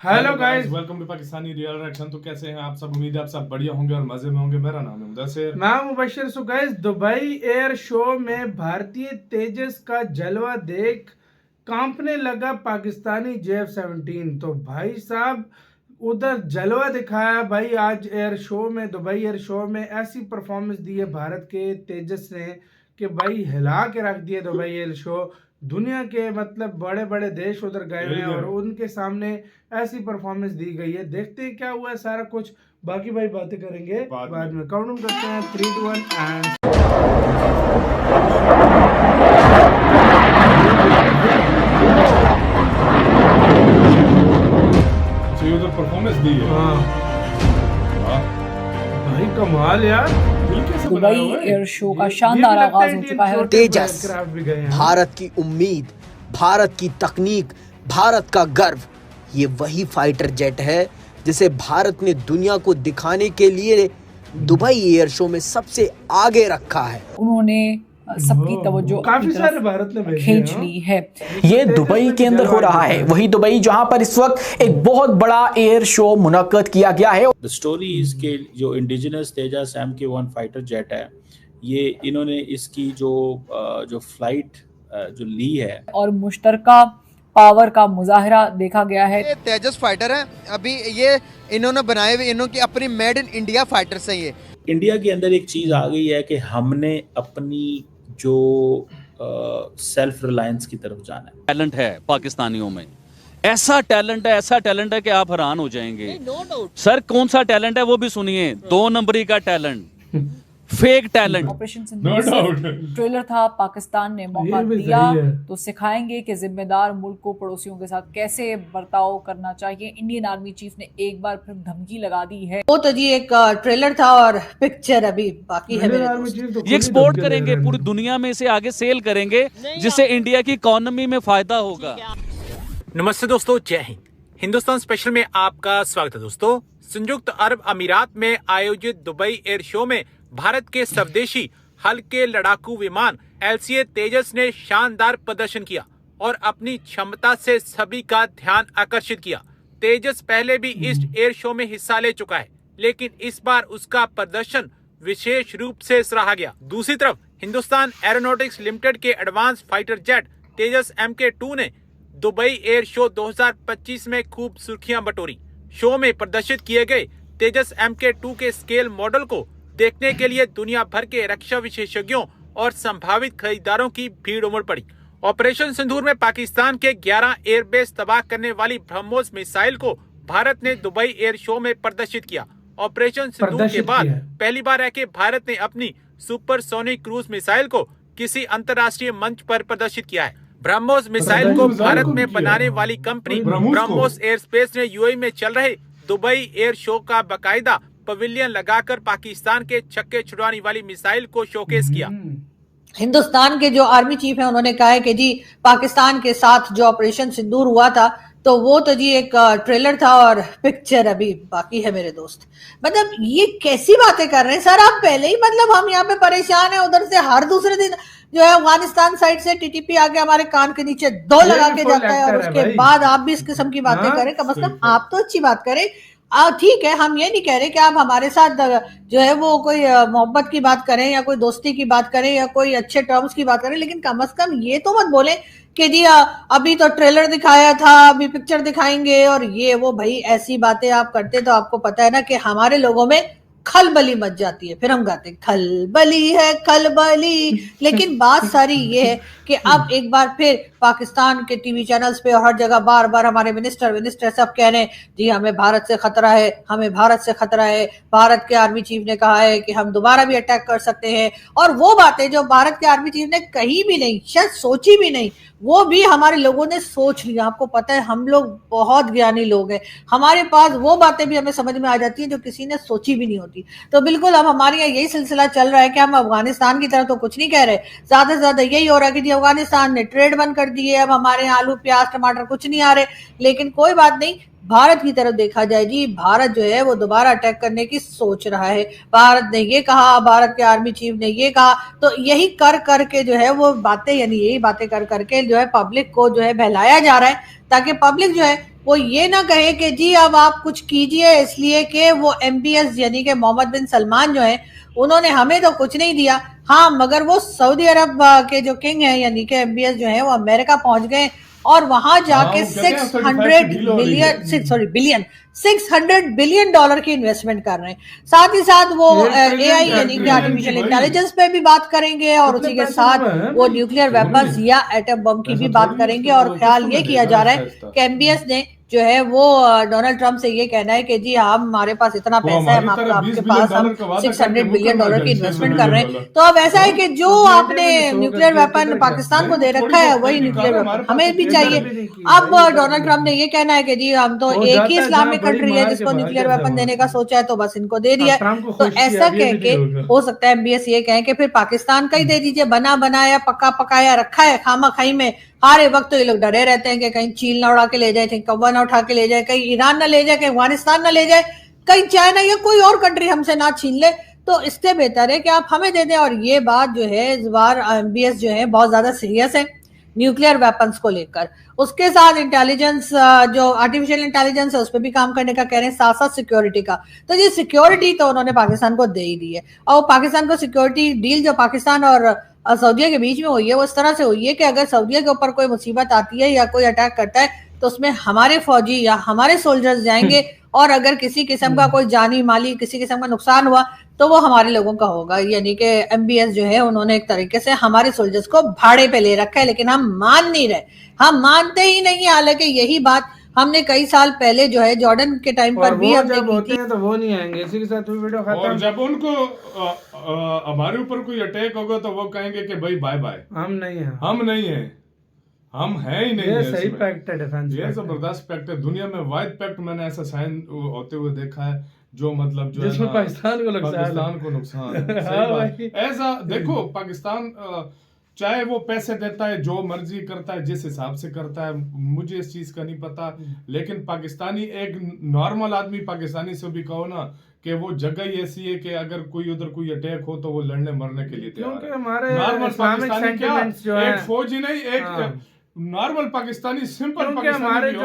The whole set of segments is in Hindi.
Hello guys, welcome to Pakistani real reaction. तो कैसे हैं आप सब? उम्मीद है आप सब बढ़िया होंगे और मजे में होंगे। मेरा नाम है मुदस्सिर। मैं Mubashir. So guys, Dubai air show में भारतीय तेजस का जलवा देख कांपने लगा पाकिस्तानी JF-17। तो भाई साहब उधर जलवा दिखाया भाई। आज एयर शो में, दुबई एयर शो में ऐसी परफॉर्मेंस दी है भारत के तेजस ने कि भाई हिला के रख दिया दुबई एयर शो। दुनिया के मतलब बड़े बड़े देश उधर गए हैं और उनके सामने ऐसी परफॉर्मेंस दी गई है। देखते हैं क्या हुआ है सारा कुछ, बाकी भाई बातें करेंगे बाद में। काउंट करते हैं 3 2 1 एंड ये तो परफॉर्मेंस दी है। हाँ भाई कमाल यार। दुबई एयर शो का शानदार आगाज हो चुका है। तेजस, भारत की उम्मीद, भारत की तकनीक, भारत का गर्व। ये वही फाइटर जेट है जिसे भारत ने दुनिया को दिखाने के लिए दुबई एयर शो में सबसे आगे रखा है। उन्होंने सबकी तवज्जो काफी सारे भारत ने खींच ली है। ये दुबई के अंदर हो रहा है, वही दुबई जहां पर इस वक्त एक बहुत बड़ा एयर शो मुनक्कद किया गया है। द स्टोरी इसके जो इंडिजिनस तेजस MK1 फाइटर जेट है, ये इन्होंने इसकी जो फ्लाइट जो ली है और मुश्तरका पावर का मुजाहरा देखा गया है। ये तेजस फाइटर है, अभी ये इन्होंने बनाए हुए, इन्होंने अपनी मेड इन इंडिया फाइटर्स हैं। ये इंडिया के अंदर एक चीज आ गई है कि हमने अपनी जो सेल्फ रिलायंस की तरफ जाना है। टैलेंट है पाकिस्तानियों में, ऐसा टैलेंट है कि आप हैरान हो जाएंगे। सर कौन सा टैलेंट है वो भी सुनिए। 2 नंबरी का टैलेंट, फेक टैलेंट। ऑपरेशन सिंदूर ट्रेलर था, पाकिस्तान ने मौका दिया तो सिखाएंगे कि जिम्मेदार मुल्क को पड़ोसियों के साथ कैसे बर्ताव करना चाहिए। इंडियन आर्मी चीफ ने एक बार फिर धमकी लगा दी है। वो तो जी एक ट्रेलर था और पिक्चर अभी बाकी है मेरे दोस्त। ये एक्सपोर्ट करेंगे, पूरी दुनिया में इसे आगे सेल करेंगे, जिससे इंडिया की इकोनॉमी में फायदा होगा। नमस्ते दोस्तों, जय हिंद। हिंदुस्तान स्पेशल में आपका स्वागत है दोस्तों। संयुक्त अरब अमीरात में आयोजित दुबई एयर शो में भारत के स्वदेशी हल्के लड़ाकू विमान LCA तेजस ने शानदार प्रदर्शन किया और अपनी क्षमता से सभी का ध्यान आकर्षित किया। तेजस पहले भी इस एयर शो में हिस्सा ले चुका है, लेकिन इस बार उसका प्रदर्शन विशेष रूप से सराहा गया। दूसरी तरफ हिंदुस्तान एरोनॉटिक्स लिमिटेड के एडवांस फाइटर जेट तेजस MK2 ने दुबई एयर शो 2025 में खूब सुर्खियां बटोरी। शो में प्रदर्शित किए गए तेजस MK2 के स्केल मॉडल को देखने के लिए दुनिया भर के रक्षा विशेषज्ञों और संभावित खरीदारों की भीड़ उमड़ पड़ी। ऑपरेशन सिंदूर में पाकिस्तान के 11 एयरबेस तबाह करने वाली ब्रह्मोस मिसाइल को भारत ने दुबई एयर शो में प्रदर्शित किया। ऑपरेशन सिंदूर के बाद पहली बार है कि भारत ने अपनी सुपरसोनिक क्रूज मिसाइल को किसी अंतर्राष्ट्रीय मंच पर प्रदर्शित किया है। ब्रह्मोस मिसाइल को भारत में बनाने वाली कंपनी ब्रह्मोस एयरस्पेस ने UAE में चल रहे दुबई एयर शो का बाकायदा पवेलियन लगाकर पाकिस्तान के छक्के छुड़ाने वाली मिसाइल को शोकेस किया। हिंदुस्तान के जो आर्मी चीफ है उन्होंने कहा है कि जी पाकिस्तान के साथ जो ऑपरेशन सिंदूर हुआ था तो वो तो जी एक ट्रेलर था और पिक्चर अभी बाकी है मेरे दोस्त। मतलब ये कैसी बातें कर रहे हैं सर आप? पहले ही मतलब हम यहाँ पे परेशान है, उधर से हर दूसरे दिन जो है अफगानिस्तान साइड से TTP आके हमारे कान के नीचे 2 लगा के जाता है और उसके बाद आप भी इस किस्म की बातें करें। कम से कम आप तो अच्छी बात करें। ठीक है, हम ये नहीं कह रहे कि आप हमारे साथ जो है वो कोई मोहब्बत की बात करें या कोई दोस्ती की बात करें या कोई अच्छे टर्म्स की बात करें, लेकिन कम से कम ये तो मत बोले कि जी अभी तो ट्रेलर दिखाया था, अभी पिक्चर दिखाएंगे और ये वो। भाई ऐसी बातें आप करते तो आपको पता है ना कि हमारे लोगों में खलबली मच जाती है। फिर हम गाते खलबली है खलबली। लेकिन बात सारी ये है कि अब एक बार फिर पाकिस्तान के टीवी चैनल्स पे और हर जगह बार बार हमारे मिनिस्टर सब कह रहे हैं जी हमें भारत से खतरा है, हमें भारत से खतरा है। भारत के आर्मी चीफ ने कहा है कि हम दोबारा भी अटैक कर सकते हैं, और वो बातें जो भारत के आर्मी चीफ ने कही भी नहीं, शायद सोची भी नहीं, वो भी हमारे लोगों ने सोच लिया। आपको पता है हम लोग बहुत ज्ञानी लोग हैं, हमारे पास वो बातें भी हमें समझ में आ जाती हैं जो किसी ने सोची भी नहीं होती। तो बिल्कुल अब हमारे यहाँ यही सिलसिला चल रहा है कि हम अफगानिस्तान की तरह तो कुछ नहीं कह रहे, ज्यादा से ज्यादा यही हो रहा है कि जी अफगानिस्तान ने ट्रेड बंद कर दिए, अब हमारे यहाँ आलू प्याज टमाटर कुछ नहीं आ रहे। लेकिन कोई बात नहीं, भारत की तरफ देखा जाए जी, भारत जो है वो दोबारा अटैक करने की सोच रहा है। भारत ने ये कहा, भारत के आर्मी चीफ ने ये कहा, तो यही कर करके जो है वो बातें, यानी यही बातें कर करके जो है पब्लिक को जो है बहलाया जा रहा है, ताकि पब्लिक जो है वो ये ना कहे कि जी अब आप कुछ कीजिए, इसलिए कि वो MBS यानी कि मोहम्मद बिन सलमान जो है उन्होंने हमें तो कुछ नहीं दिया। हाँ, मगर वो सऊदी अरब के जो किंग है यानी कि MBS जो है वो अमेरिका पहुंच गए और वहां जाके 600 बिलियन डॉलर की इन्वेस्टमेंट कर रहे हैं। साथ ही साथ वो AI यानी कि आर्टिफिशियल इंटेलिजेंस पे भी बात करेंगे और उसी के साथ वो न्यूक्लियर वेपन्स या एटम बम की भी बात करेंगे। और ख्याल ये किया जा रहा है कि MBS ने जो है वो डोनाल्ड ट्रंप से ये कहना है कि जी हम हमारे पास इतना पैसा है, आपके पास हम 600 बिलियन डॉलर की इन्वेस्टमेंट कर रहे हैं। तो अब ऐसा है कि जो आपने न्यूक्लियर वेपन पाकिस्तान को दे रखा है वही न्यूक्लियर वेपन हमें भी चाहिए। अब डोनाल्ड ट्रंप ने ये कहना है कि जी हम तो एक ही इस्लामिक कंट्री है जिसको न्यूक्लियर वेपन देने का सोचा है, तो बस इनको दे दिया। तो ऐसा कह के हो सकता है MBS ये कहें कि फिर पाकिस्तान का ही दे दीजिए, बना बनाया पका पकाया रखा है खामा खाई में। हर वक्त तो ये लोग डरे रहते हैं कि कहीं चीन ना उड़ा के ले जाए, कहीं कौवा ना उठा के ले जाए, कहीं ईरान ना ले जाए, कहीं अफगानिस्तान ना ले जाए, कहीं चाइना या कोई और कंट्री हमसे ना छीन ले। तो इससे बेहतर है कि आप हमें दे दें। और ये बात जो है इस बार MBS जो है बहुत ज्यादा सीरियस है न्यूक्लियर वेपन्स को लेकर। उसके साथ इंटेलिजेंस, जो आर्टिफिशियल इंटेलिजेंस है उस पर भी काम करने का कह रहे हैं, साथ साथ सिक्योरिटी का। तो ये सिक्योरिटी तो उन्होंने पाकिस्तान को दे ही दी है। और पाकिस्तान को सिक्योरिटी डील जो पाकिस्तान और सऊदीया के बीच में हुई है वो इस तरह से हुई है कि अगर सऊदीया के ऊपर कोई मुसीबत आती है या कोई अटैक करता है तो उसमें हमारे फौजी या हमारे सोल्जर्स जाएंगे और अगर किसी किस्म का कोई जानी माली किसी किस्म का नुकसान हुआ तो वो हमारे लोगों का होगा। यानी कि MBS जो है उन्होंने एक तरीके से हमारे सोल्जर्स को भाड़े पे ले रखा है, लेकिन हम मान नहीं रहे, हम मानते ही नहीं। हालांकि यही बात हमने कई साल पहले जो है जॉर्डन के टाइम पर भी हमने जब होते हैं तो वो नहीं आएंगे। इसी के साथ वीडियो खत्म। और जब उनको हमारे ऊपर कोई अटैक होगा तो वो कहेंगे कि भाई बाय बाय, हम नहीं हैं, हम नहीं हैं, हम हैं ही नहीं। ये सही पैक्ट है, डिफेंस ये जबरदस्त पैक्ट है। दुनिया में वाइड पैक्ट मैंने ऐसा साइन होते हुए देखा है जो मतलब जो जिसमें पाकिस्तान को नुकसान है। ऐसा देखो, पाकिस्तान चाहे वो पैसे देता है, जो मर्जी करता है, जिस हिसाब से करता है, मुझे इस चीज का नहीं पता, लेकिन पाकिस्तानी, एक नॉर्मल आदमी पाकिस्तानी से भी कहो ना कि वो जगह ही ऐसी है कि अगर कोई उधर कोई अटैक हो तो वो लड़ने मरने के लिए तैयार है। नॉर्मल पाकिस्तानी क्या, एक फौजी नहीं, एक नॉर्मल पाकिस्तानी, सिंपल पाकिस्तानी जो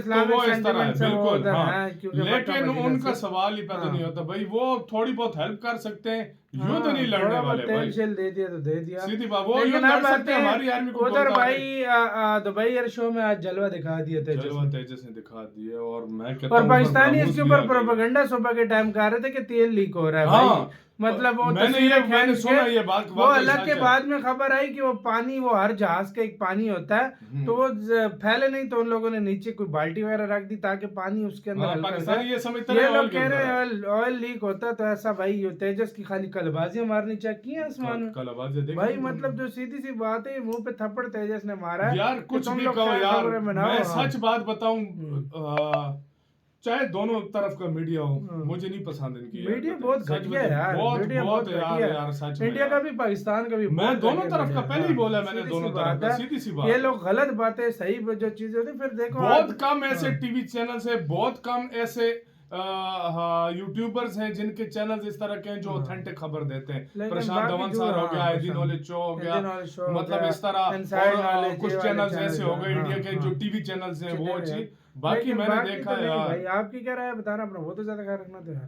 तो वो इस तरह है, बिल्कुल। हाँ, लेकिन उनका सवाल ही पैदा नहीं होता भाई, वो थोड़ी बहुत हेल्प कर सकते हैं, युद्ध नहीं लड़ने वाले भाई। तेल दे दिया तो दे दिया, सीधी बात। वो युद्ध लड़ सकते हैं, हमारी आर्मी को उधर भाई दुबई एयर शो में आज जलवा दिखा दिया, तेजस ने दिखा दिए। और मैं कहता हूं, और पाकिस्तानी इसके ऊपर प्रोपेगेंडा सुबह के टाइम कह रहे थे कि तेल लीक हो रहा है भाई। मतलब वो मैंने सुना ये बात, वो अलग के बाद में खबर आई कि वो पानी, वो हर जहाज का एक पानी होता है तो वो फैले नहीं, तो उन लोगों ने नीचे कोई बाल्टी वगैरह रख दी ताकि पानी उसके अंदर। पाकिस्तानी ये समझते हैं, ये लोग कह रहे हैं ऑयल लीक होता है। तो ऐसा भाई तेजस की खाली कलबाजियां मारनी चाहिए आसमान में भाई। मतलब जो सीधी सी बात है, मुंह पे थप्पड़ तेजस ने मारा है यार। कुछ भी कहो यार, मैं सच बात बताऊं, चाहे दोनों तरफ का मीडिया हो, मुझे नहीं पसंद इनकी मीडिया। बहुत घटिया है यार, बहुत यार सच में। इंडिया का भी पाकिस्तान का भी। मैं दोनों तरफ का पहले ही बोला, मैंने दोनों तरफ का, सीधी सी बात। ये लोग गलत बातें सही जो चीजें होती, फिर देखो बहुत कम ऐसे टीवी चैनल्स है, बहुत कम ऐसे यूट्यूबर्स हैं जिनके चैनल्स इस तरह के हैं जो ऑथेंटिक खबर देते हैं। प्रशांत धवन सर हो गया, आईडी नॉलेज शो हो गया, मतलब इस तरह कुछ चैनल्स ऐसे हो गए इंडिया के जो टीवी चैनल्स हैं वो चीज। बाकी मैंने देखा है यार। भाई आपकी क्या राय है बताना अपना, वो तो ज्यादा ख्याल रखना तो यार।